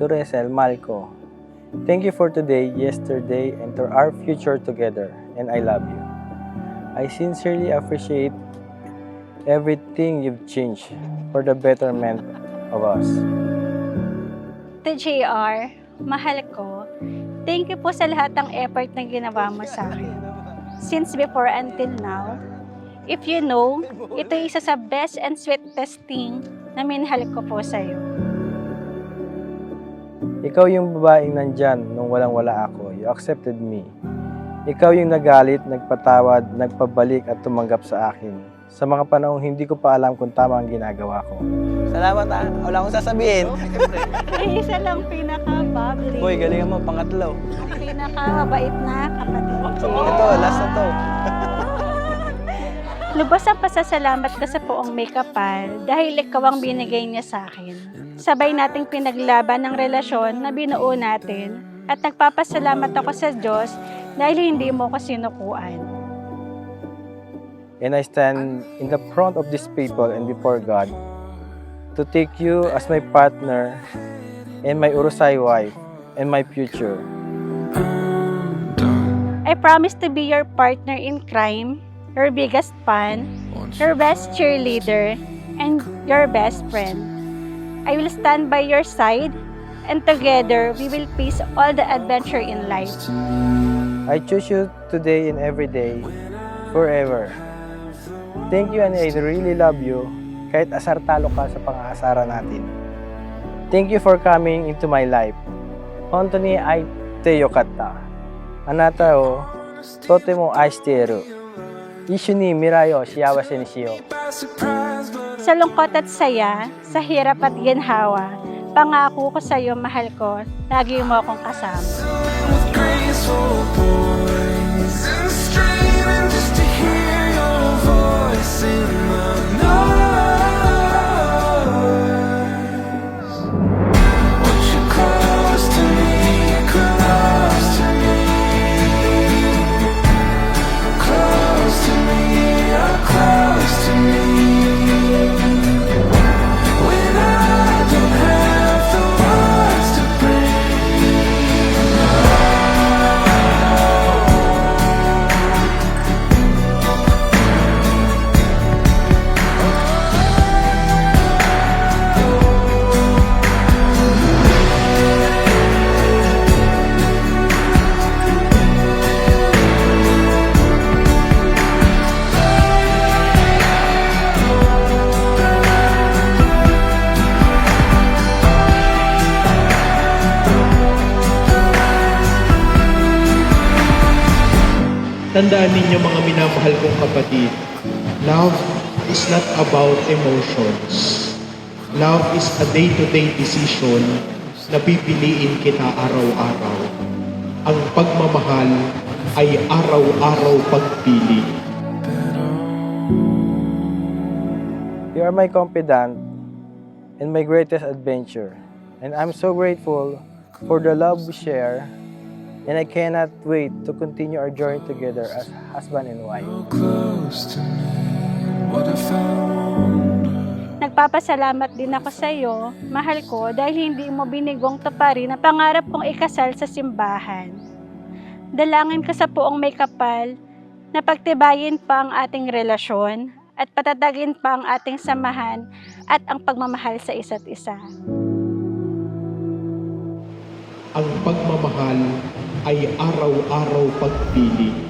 To Resel, Malco, thank you for today, yesterday, and to our future together, and I love you. I sincerely appreciate everything you've changed for the betterment of us. To JR, mahal ko, thank you po sa lahat ng effort na ginawa mo sa akin. Since before until now, if you know, ito isa sa best and sweetest thing na minahal ko po sa'yo. Ikaw yung babaeng nandyan nung walang-wala ako. You accepted me. Ikaw yung nagalit, nagpatawad, nagpabalik at tumanggap sa akin. Sa mga panahong hindi ko pa alam kung tama ang ginagawa ko. Salamat ha. Wala akong sasabihin. Ay, isa lang pinaka-bubbly. Boy, galingan mo. Pangatlo. Pinaka-mabait na kapatid. Ito, last na to. Lubos ang pasasalamat ko sa poong may kapal dahil ikaw ang binigay niya sa akin. Sabay nating pinaglaban ng relasyon na binuo natin at nagpapasalamat ako sa Diyos dahil hindi mo ko sinukuan. And I stand in the front of these people and before God to take you as my partner and my urusay wife and my future. I promise to be your partner in crime, your biggest fan, your best cheerleader, and your best friend. I will stand by your side, and together we will face all the adventure in life. I choose you today and every day, forever. Thank you and I really love you kahit asar talo ka sa pang-aasara natin. Thank you for coming into my life. Honto ni aiteyo katta. Anata o totemo aishiteru. Ishu ni mirai o shiawase ni shiyou. Sa lungkot at saya, sa hirap at ginhawa, pangako ko sa iyo, mahal ko, lagi mo akong kasama. Tandaan ninyo mga minamahal kong kapatid, love is not about emotions. Love is a day-to-day decision na pipiliin kita araw-araw. Ang pagmamahal ay araw-araw pagpili. You are my confidant and my greatest adventure. And I'm so grateful for the love we share. And I cannot wait to continue our journey together as husband and wife. Nagpapasalamat din ako sa iyo, mahal ko, dahil hindi mo binigong tuparin ang pangarap kong ikasal sa simbahan. Dalangin ko sa poong may kapal na pagtibayin pa ang ating relasyon at patatagin pa ang ating samahan at ang pagmamahal sa isa't isa. Ang pagmamahal ay araw-araw pagpili.